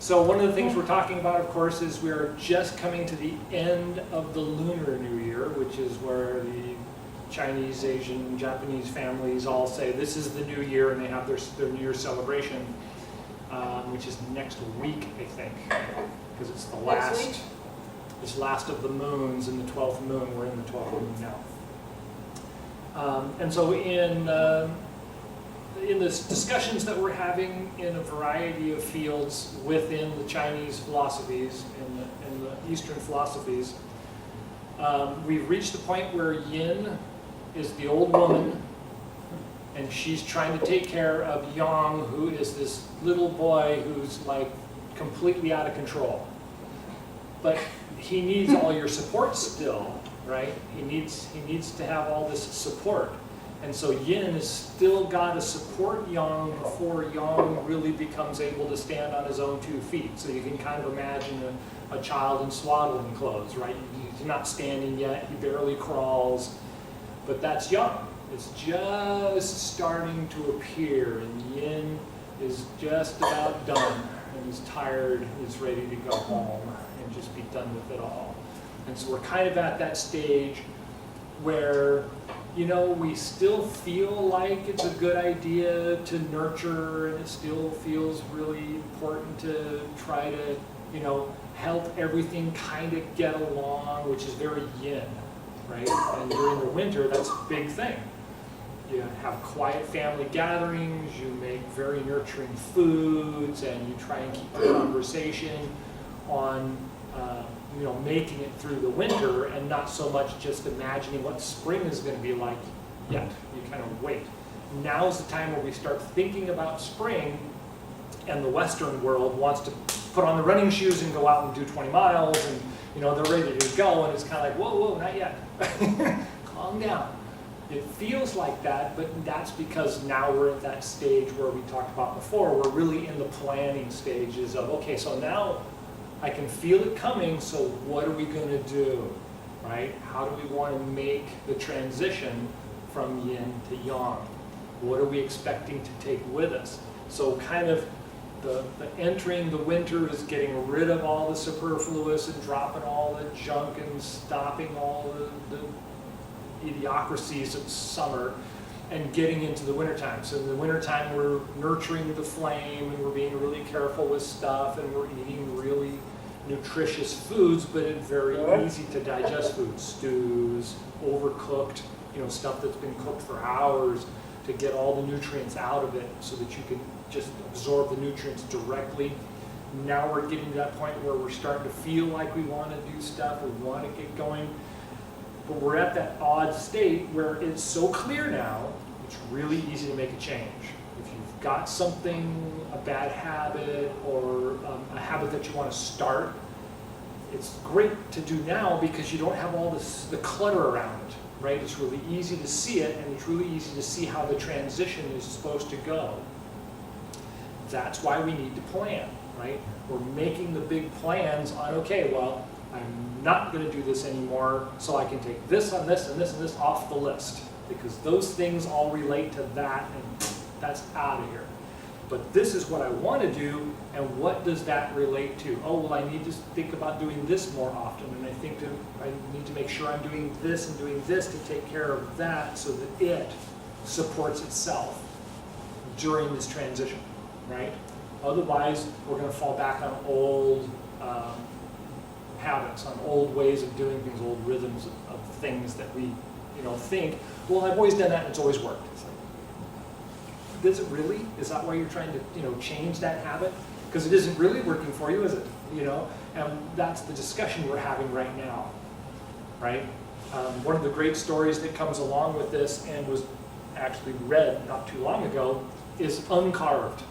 So one of the things we're talking about, of course, is we are just coming to the end of the Lunar New Year, which is where the Chinese, Asian, Japanese families all say this is the new year, and they have their New Year celebration, which is next week, I think, because it's the last. It's last of the moons in the 12th moon. We're in the 12th moon now. And so in the discussions that we're having in a variety of fields within the Chinese philosophies and the Eastern philosophies, we've reached the point where yin is the old woman, and she's trying to take care of yang, who is this little boy who's like completely out of control. But he needs all your support still, right? He needs to have all this support. And so yin has still got to support yang before yang really becomes able to stand on his own 2 feet. So you can kind of imagine a child in swaddling clothes, right? He's not standing yet, he barely crawls, but that's yang. It's just starting to appear, and yin is just about done, and he's tired, he's ready to go home and just be done with it all. And so we're kind of at that stage where, you know, we still feel like it's a good idea to nurture, and it still feels really important to try to, you know, help everything kind of get along, which is very yin, right? And during the winter, that's a big thing. You have quiet family gatherings, you make very nurturing foods, and you try and keep the conversation on you know, making it through the winter, and not so much just imagining what spring is going to be like yet. You kind of wait. Now's the time where we start thinking about spring, and the Western world wants to put on the running shoes and go out and do 20 miles, and you know, they're ready to go, and it's kind of like, whoa, whoa, not yet. Calm down. It feels like that, but that's because now we're at that stage where we talked about before. We're really in the planning stages of, okay, so now I can feel it coming, so what are we going to do, right? How do we want to make the transition from yin to yang? What are we expecting to take with us? So kind of the entering the winter is getting rid of all the superfluous and dropping all the junk and stopping all the idiocracies of summer, and getting into the wintertime. So in the wintertime, we're nurturing the flame, and we're being really careful with stuff, and we're eating really nutritious foods, but it's very easy to digest foods, stews, overcooked, you know, stuff that's been cooked for hours, to get all the nutrients out of it so that you can just absorb the nutrients directly. Now we're getting to that point where we're starting to feel like we want to do stuff, we want to get going. But we're at that odd state where it's so clear now, it's really easy to make a change. If you've got something, a bad habit, or a habit that you want to start, it's great to do now because you don't have all the clutter around it, right? It's really easy to see it, and it's really easy to see how the transition is supposed to go. That's why we need to plan, right? We're making the big plans on, okay, well, I'm not going to do this anymore, so I can take this and this and this and this off the list, because those things all relate to that, and that's out of here. But this is what I want to do, and what does that relate to? Oh, well, I need to think about doing this more often, and I need to make sure I'm doing this and doing this to take care of that, so that it supports itself during this transition, right? Otherwise, we're going to fall back on old habits, on old ways of doing things, old rhythms of things that we, you know, think, well, I've always done that and it's always worked. It's like, does it really? Is that why you're trying to, you know, change that habit? Because it isn't really working for you, is it? You know, and that's the discussion we're having right now, right? One of the great stories that comes along with this, and was actually read not too long ago, is Uncarved.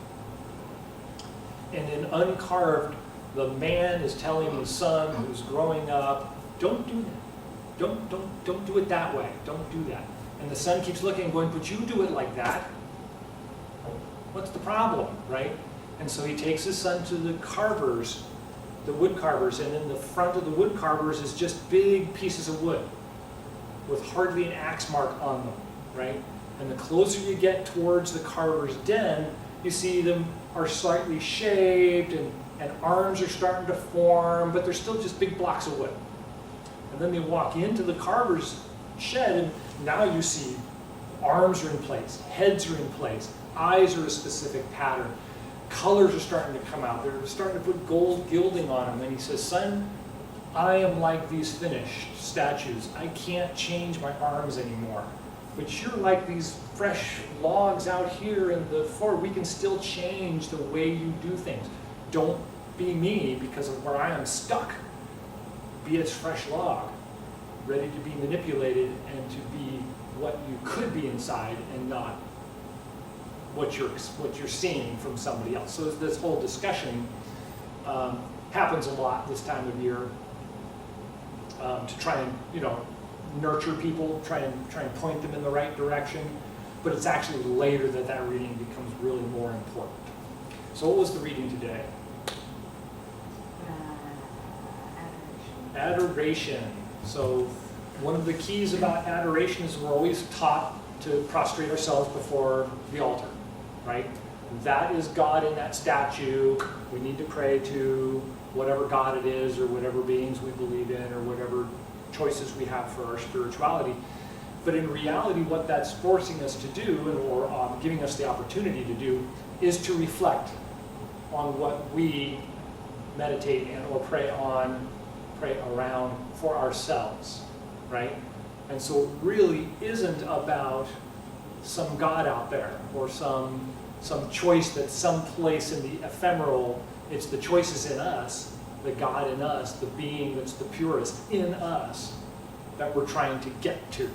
And in Uncarved, the man is telling the son who's growing up, don't do that. Don't do it that way. Don't do that. And the son keeps looking and going, but you do it like that. What's the problem, right? And so he takes his son to the carvers, the wood carvers, and in the front of the wood carvers is just big pieces of wood with hardly an axe mark on them, right? And the closer you get towards the carver's den, you see them are slightly shaved and and arms are starting to form, but they're still just big blocks of wood. And then they walk into the carver's shed, and now you see arms are in place, heads are in place, eyes are a specific pattern, colors are starting to come out. They're starting to put gold gilding on them. And he says, son, I am like these finished statues. I can't change my arms anymore. But you're like these fresh logs out here in the floor. We can still change the way you do things. Don't be me because of where I am stuck. Be a fresh log, ready to be manipulated and to be what you could be inside and not what you're seeing from somebody else. So this whole discussion happens a lot this time of year to try and nurture people, try and point them in the right direction. But it's actually later that reading becomes really more important. So what was the reading today? Adoration. So one of the keys about adoration is we're always taught to prostrate ourselves before the altar, right? That is God in that statue. We need to pray to whatever God it is or whatever beings we believe in or whatever choices we have for our spirituality. But in reality, what that's forcing us to do, or giving us the opportunity to do, is to reflect on what we meditate and or pray around for ourselves, right? And so it really isn't about some God out there or some choice that's someplace in the ephemeral. It's the choices in us, the God in us, the being that's the purest in us that we're trying to get to.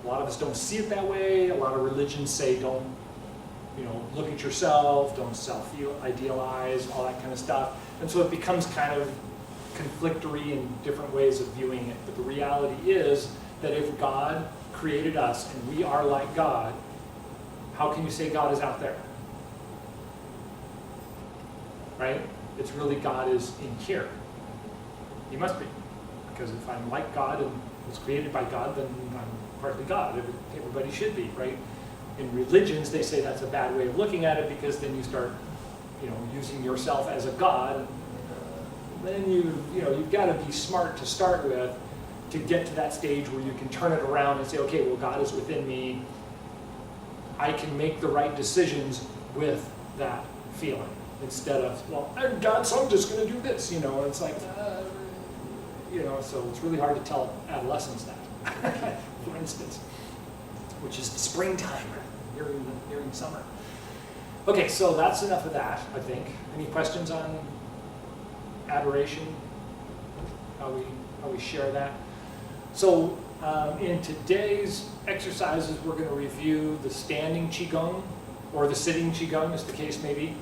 A lot of us don't see it that way. A lot of religions say don't, look at yourself, don't self-idealize, all that kind of stuff. And so it becomes kind of conflictory in different ways of viewing it. But the reality is that if God created us and we are like God, how can you say God is out there? Right? It's really God is in here. He must be. Because if I'm like God and was created by God, then I'm partly God. Everybody should be, right? In religions, they say that's a bad way of looking at it because then you start, using yourself as a God. Then you've got to be smart to start with to get to that stage where you can turn it around and say, okay, well, God is within me. I can make the right decisions with that feeling instead of, well, I'm God, so I'm just going to do this. It's like, so it's really hard to tell adolescents that, for instance, which is the springtime during summer. Okay, so that's enough of that, I think. Any questions on adoration? How we share that? So in today's exercises, we're going to review the standing Chi Gung, or the sitting Chi Gung, as the case may be.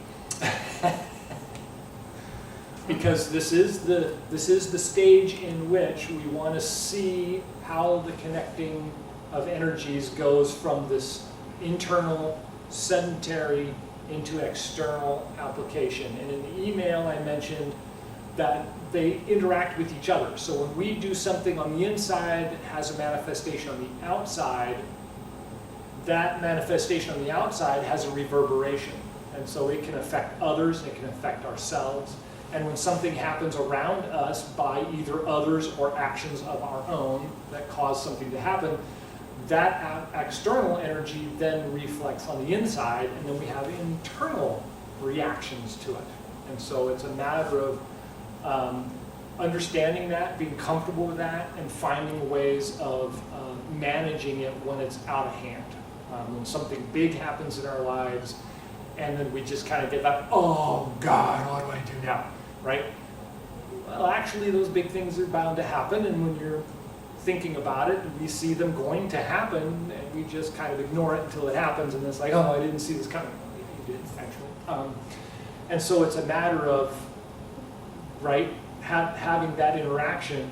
Because this is the stage in which we want to see how the connecting of energies goes from this internal sedentary into external application. And in the email I mentioned that they interact with each other. So when we do something on the inside that has a manifestation on the outside, that manifestation on the outside has a reverberation. And so it can affect others, it can affect ourselves. And when something happens around us by either others or actions of our own that cause something to happen, that external energy then reflects on the inside, and then we have internal reactions to it. And so it's a matter of understanding that, being comfortable with that, and finding ways of managing it when it's out of hand. When something big happens in our lives, and then we just kind of get that, oh God, what do I do now, right? Well, actually, those big things are bound to happen, and when you're thinking about it, we see them going to happen, and we just kind of ignore it until it happens, and it's like, oh, I didn't see this coming. Well, yeah, you did, actually. And so it's a matter of, right, having that interaction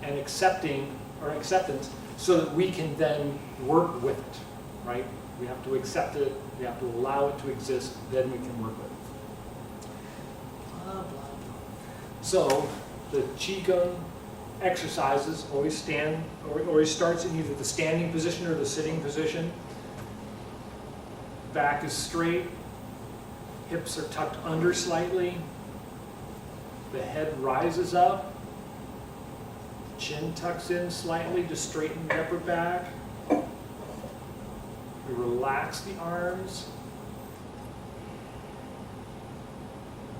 and acceptance so that we can then work with it, right? We have to accept it, we have to allow it to exist, then we can work with it. Blah, blah, blah. So the Chi Gung exercises always starts in either the standing position or the sitting position. Back is straight, Hips are tucked under slightly. The head rises up. Chin tucks in slightly to straighten the upper back. We relax the arms.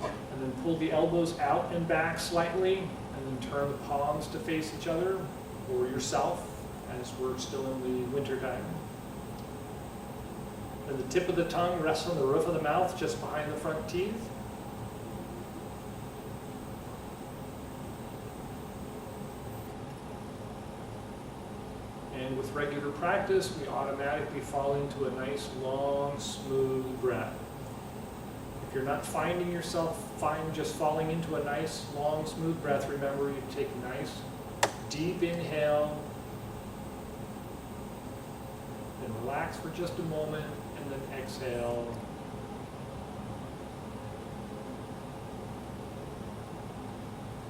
And then pull the elbows out and back slightly, and then turn the palms to face each other or yourself as we're still in the winter time. And the tip of the tongue rests on the roof of the mouth just behind the front teeth. And with regular practice, we automatically fall into a nice, long, smooth breath. If you're not finding yourself just falling into a nice, long, smooth breath, remember you take a nice, deep inhale, then relax for just a moment, and then exhale.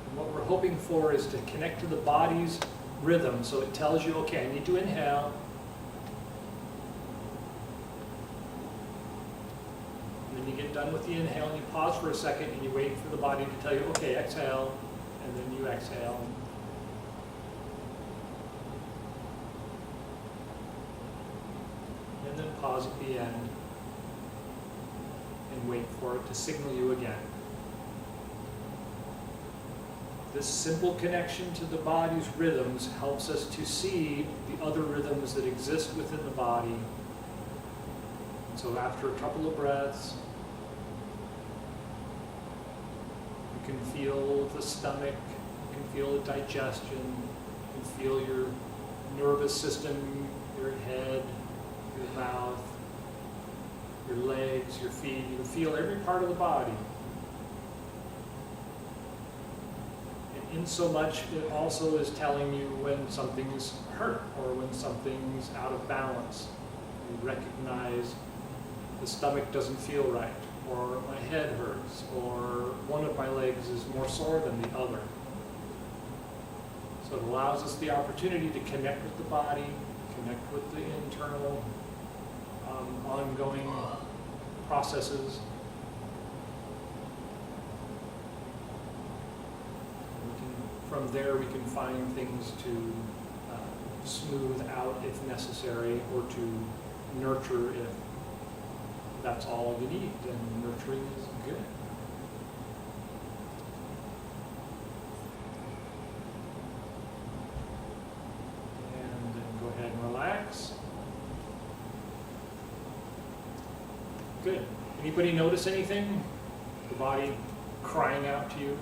And what we're hoping for is to connect to the body's rhythm, so it tells you, okay, I need to inhale. And then you get done with the inhale and you pause for a second and you wait for the body to tell you, okay, exhale, and then you exhale. And then pause at the end and wait for it to signal you again. This simple connection to the body's rhythms helps us to see the other rhythms that exist within the body. And so after a couple of breaths, you can feel the stomach, you can feel the digestion, you can feel your nervous system, your head, your mouth, your legs, your feet. You can feel every part of the body. In so much, it also is telling you when something's hurt or when something's out of balance. You recognize the stomach doesn't feel right, or my head hurts, or one of my legs is more sore than the other. So it allows us the opportunity to connect with the body, connect with the internal ongoing processes. From there, we can find things to smooth out if necessary, or to nurture if that's all you need. And nurturing is good. And then go ahead and relax. Good. Anybody notice anything? The body crying out to you?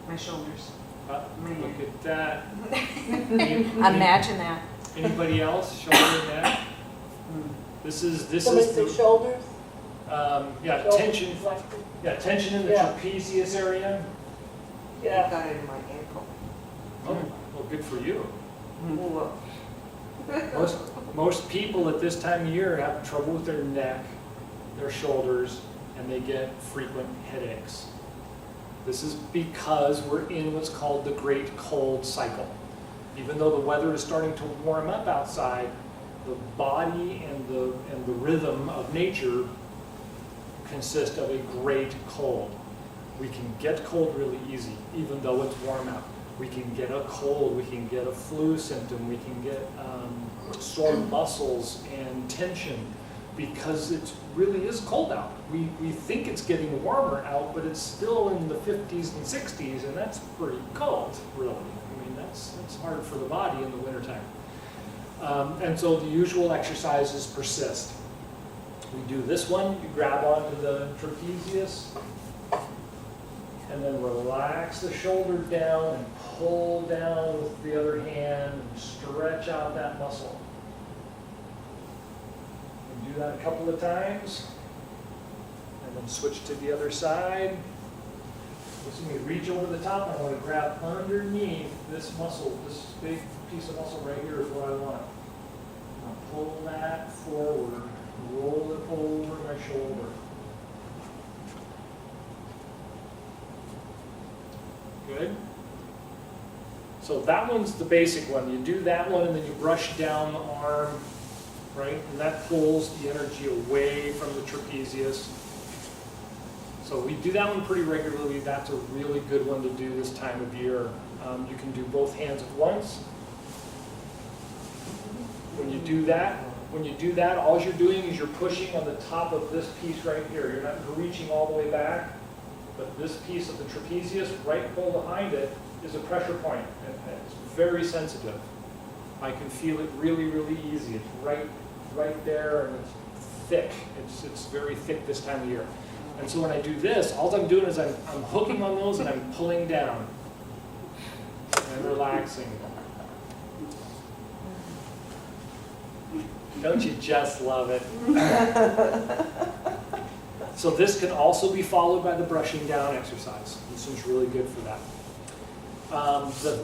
My shoulders. Look at that. Imagine that. Anybody else? Shoulder and neck. This is the shoulders. Yeah, Shoulders tension. reflected. Yeah, tension in the Yeah. trapezius area. Yeah. I got it in my ankle. Oh, well, good for you. Whoa. Most people at this time of year have trouble with their neck, their shoulders, and they get frequent headaches. This is because we're in what's called the great cold cycle. Even though the weather is starting to warm up outside, the body and the rhythm of nature consist of a great cold. We can get cold really easy, even though it's warm out. We can get a cold, we can get a flu symptom, we can get sore muscles and tension, because it really is cold out. We think it's getting warmer out, but it's still in the 50s and 60s, and that's pretty cold, really. I mean, that's hard for the body in the wintertime. And so the usual exercises persist. We do this one, you grab onto the trapezius, and then relax the shoulder down and pull down with the other hand and stretch out that muscle. Do that a couple of times, and then switch to the other side. Listen, we reach over the top, and I want to grab underneath this muscle, this big piece of muscle right here is what I want. Now pull that forward, roll it over my shoulder. Good. So that one's the basic one. You do that one, and then you brush down the arm. Right, and that pulls the energy away from the trapezius. So we do that one pretty regularly. That's a really good one to do this time of year. You can do both hands at once. When you do that, all you're doing is you're pushing on the top of this piece right here. You're not reaching all the way back, but this piece of the trapezius right behind it is a pressure point, and it's very sensitive. I can feel it really, really easy. It's right there, and it's thick. It's very thick this time of year. And so when I do this, all I'm doing is I'm hooking on those and I'm pulling down and relaxing. Don't you just love it? So this can also be followed by the brushing down exercise. This one's really good for that.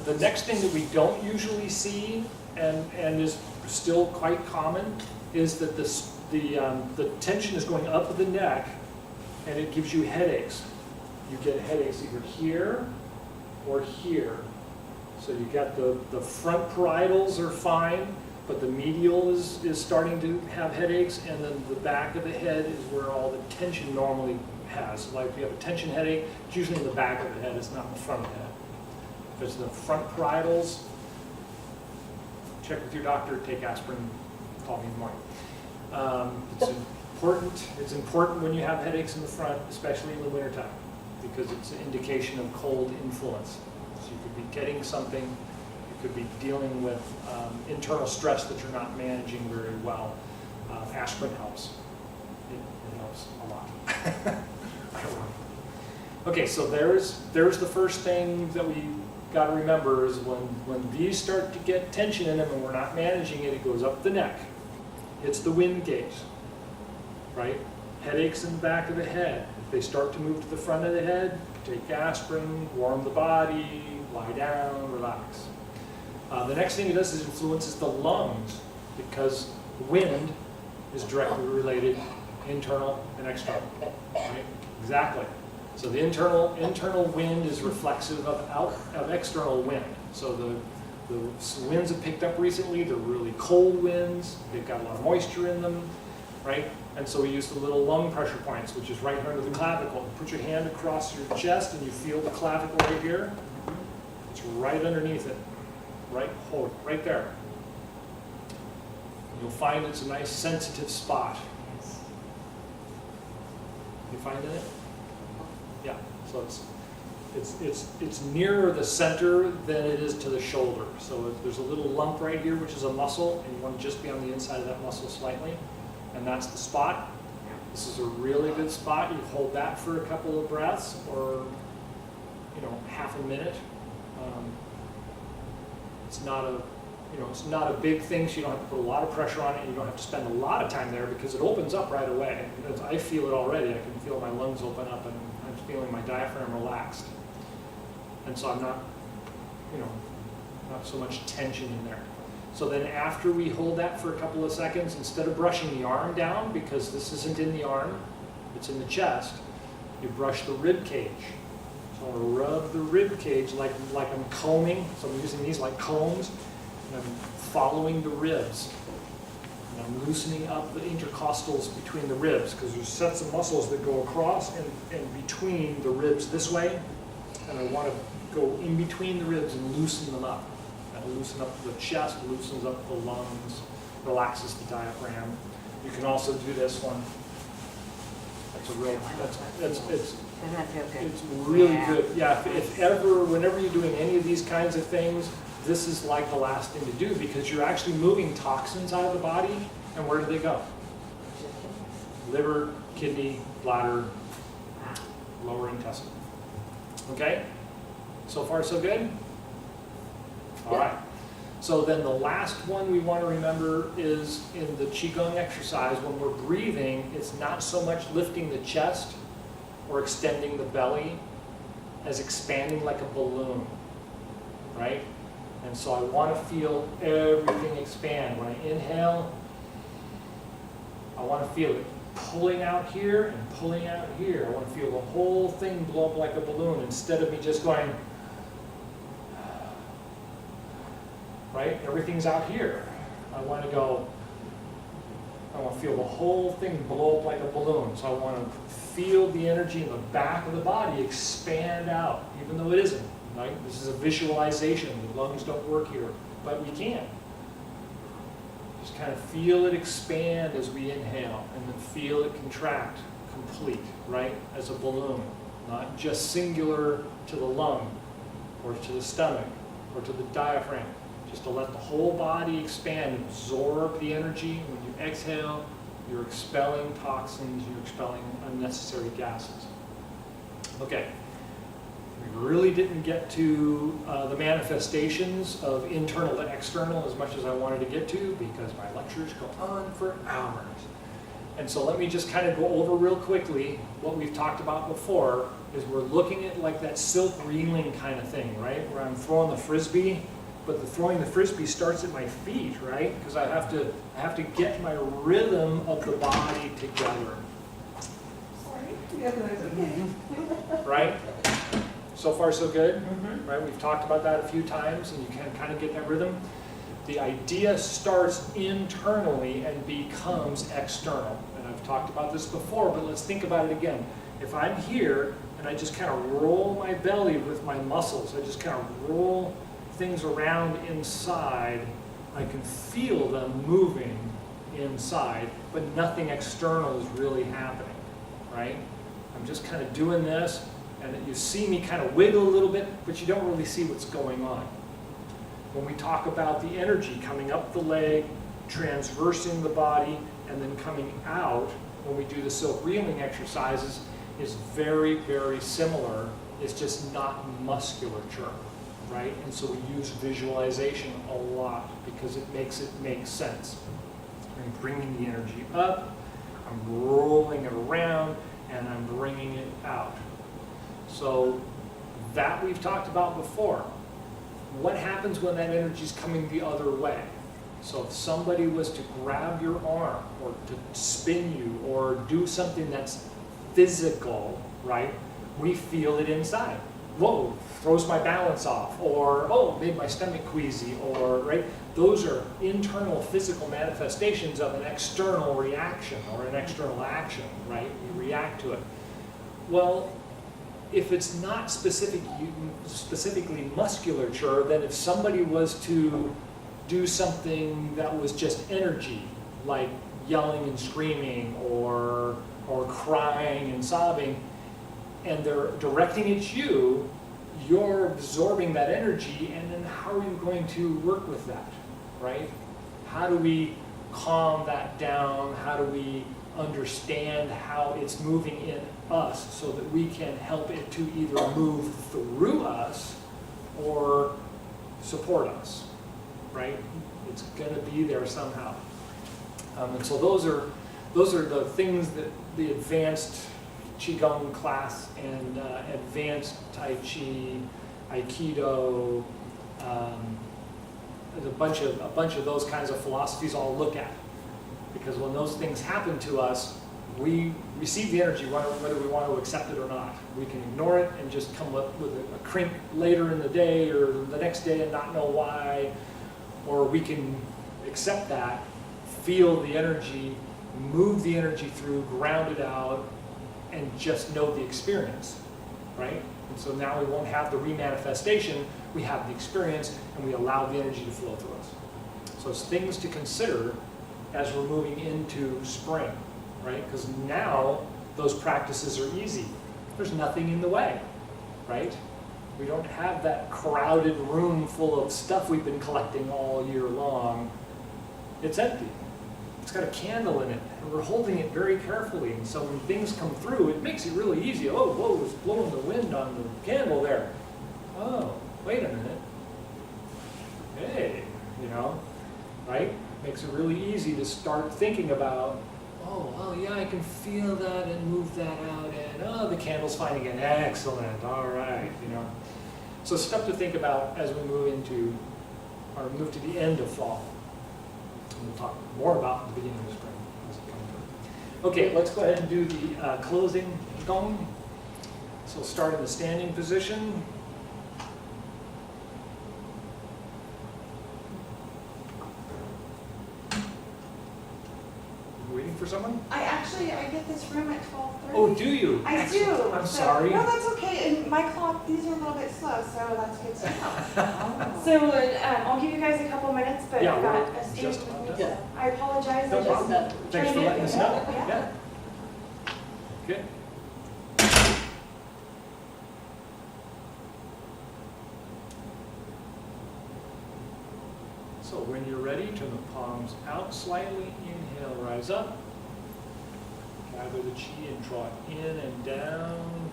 The next thing that we don't usually see and is still quite common is that the tension is going up the neck, and it gives you headaches. You get headaches either here or here. So you got the front parietals are fine, but the medial is starting to have headaches, and then the back of the head is where all the tension normally has. Like if you have a tension headache, it's usually in the back of the head, it's not in the front of the head. If it's the front parietals, check with your doctor, take aspirin, call me in the morning. It's important when you have headaches in the front, especially in the wintertime, because it's an indication of cold influence. So you could be getting something, you could be dealing with internal stress that you're not managing very well. Aspirin helps. It helps a lot. Okay, so there's the first thing that we got to remember is when these start to get tension in them and we're not managing it, it goes up the neck. It's the wind gate, right? Headaches in the back of the head. If they start to move to the front of the head, take aspirin, warm the body, lie down, relax. The next thing it does is influences the lungs, because wind is directly related internal and external, right? Exactly. So the internal wind is reflexive of external wind. So the winds have picked up recently. They're really cold winds. They've got a lot of moisture in them, right? And so we use the little lung pressure points, which is right under the clavicle. You put your hand across your chest and you feel the clavicle right here. It's right underneath it. Hold it right there. You'll find it's a nice sensitive spot. You finding it? Yeah. So it's nearer the center than it is to the shoulder. So if there's a little lump right here, which is a muscle, and you want to just be on the inside of that muscle slightly, and that's the spot. This is a really good spot. You hold that for a couple of breaths, or half a minute. It's not a big thing, so you don't have to put a lot of pressure on it. You don't have to spend a lot of time there because it opens up right away. I feel it already. I can feel my lungs open up, and I'm feeling my diaphragm relaxed. And so I'm not so much tension in there. So then after we hold that for a couple of seconds, instead of brushing the arm down, because this isn't in the arm, it's in the chest, you brush the rib cage. So I'm going to rub the rib cage like I'm combing. So I'm using these like combs, and I'm following the ribs. And I'm loosening up the intercostals between the ribs, because there's sets of muscles that go across and between the ribs this way. And I want to go in between the ribs and loosen them up. That'll loosen up the chest, loosens up the lungs, relaxes the diaphragm. You can also do this one. That's a real, Doesn't that feel good? it's really good. Yeah, whenever you're doing any of these kinds of things, this is like the last thing to do, because you're actually moving toxins out of the body, and where do they go? Liver, kidney, bladder, lower intestine. Okay? So far so good? All right. So then the last one we want to remember is in the Chi Gung exercise, when we're breathing, it's not so much lifting the chest or extending the belly as expanding like a balloon, right? And so I want to feel everything expand. When I inhale, I want to feel it pulling out here and pulling out here. I want to feel the whole thing blow up like a balloon, instead of me just going, right? Everything's out here. I want I want to feel the whole thing blow up like a balloon. So I want to feel the energy in the back of the body expand out, even though it isn't. Right? This is a visualization. The lungs don't work here, but we can. Just kind of feel it expand as we inhale, and then feel it contract, complete, right? As a balloon, not just singular to the lung, or to the stomach, or to the diaphragm. Just to let the whole body expand and absorb the energy. When you exhale, you're expelling toxins, you're expelling unnecessary gases. Okay, we really didn't get to the manifestations of internal to external as much as I wanted to get to, because my lectures go on for hours. And so let me just kind of go over real quickly what we've talked about before, is we're looking at like that silk reeling kind of thing, right? Where I'm throwing the frisbee, but throwing the frisbee starts at my feet, right? Because I have to get my rhythm of the body together. Sorry. Yeah, that's okay. Right? So far so good, right? We've talked about that a few times, and you can kind of get that rhythm. The idea starts internally and becomes external. And I've talked about this before, but let's think about it again. If I'm here and I just kind of roll my belly with my muscles, I just kind of roll things around inside, I can feel them moving inside, but nothing external is really happening, right? I'm just kind of doing this, and you see me kind of wiggle a little bit, but you don't really see what's going on. When we talk about the energy coming up the leg, transversing the body, and then coming out, when we do the silk reeling exercises, is very, very similar. It's just not musculature, right? And so we use visualization a lot because it makes make sense. I'm bringing the energy up, I'm rolling it around, and I'm bringing it out. So that we've talked about before. What happens when that energy is coming the other way? So if somebody was to grab your arm or to spin you or do something that's physical, right? We feel it inside. Whoa, throws my balance off, or oh, made my stomach queasy, or right? Those are internal physical manifestations of an external reaction or an external action, right? You react to it. Well, if it's not specifically musculature, then if somebody was to do something that was just energy, like yelling and screaming or crying and sobbing, and they're directing at you, you're absorbing that energy, and then how are you going to work with that, right? How do we calm that down? How do we understand how it's moving in us so that we can help it to either move through us or support us, right? It's going to be there somehow. And so those are the things that the advanced Chi Gung class and advanced Tai Chi, Aikido, a bunch of those kinds of philosophies all look at. Because when those things happen to us, we receive the energy whether we want to accept it or not. We can ignore it and just come up with a crink later in the day or the next day and not know why. Or we can accept that, feel the energy, move the energy through, ground it out, and just know the experience, right? And so now we won't have the remanifestation, we have the experience, and we allow the energy to flow through us. So it's things to consider as we're moving into spring, right? Because now those practices are easy. There's nothing in the way, right? We don't have that crowded room full of stuff we've been collecting all year long. It's empty. It's got a candle in it, and we're holding it very carefully. And so when things come through, it makes it really easy. Oh, whoa, it's blowing the wind on the candle there. Oh, wait a minute. Hey, right? Makes it really easy to start thinking about, oh, well, yeah, I can feel that and move that out, and oh, the candle's fine again. Excellent, all right, So stuff to think about as we move to the end of fall. We'll talk more about the beginning of spring as it comes through. Okay, let's go ahead and do the closing gong. So start in the standing position. I get this room at 12:30. Oh, do you? I Excellent. do. I'm So- sorry. No, that's okay. And my clock, these are a little bit slow, so that's good to know. So, So I'll give you guys a couple minutes, but Yeah, I've got we're a student just with about me, done. so I apologize. No I just problem. Thanks for letting us know. Yeah. Good. So when you're ready, turn the palms out slightly. Inhale, rise up. Gather the chi and draw it in and down.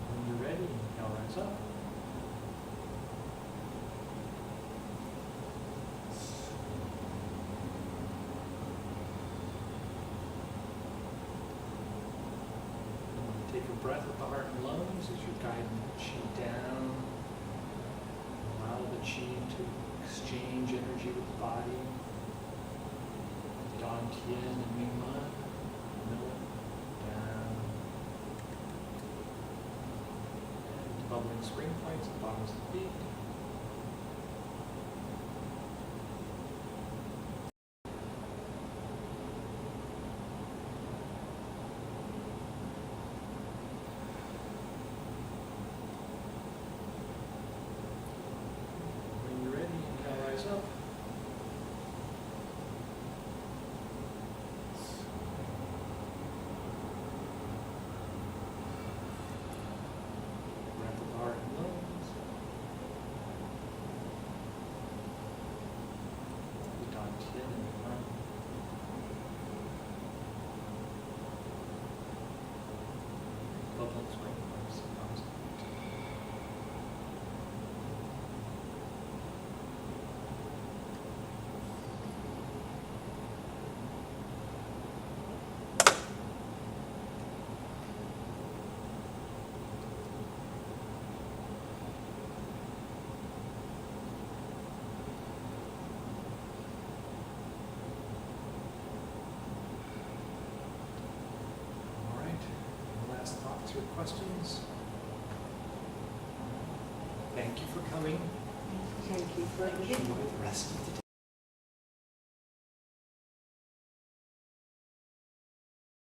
When you're ready, inhale, rise up. Take a breath with the heart and lungs as you're guiding the chi down. Allow the chi to exchange energy with the body. Dan Tien and Ming Man. Middle, down. And bubbling spring points at the bottoms of the feet. When you're ready, inhale, rise up. Breath of the heart and lungs. Dan Tien and Ming Man. Bubbling spring points at the bottoms of the feet. All right. Any last thoughts or questions? Thank you for coming. Thank you for Enjoy the rest of the day.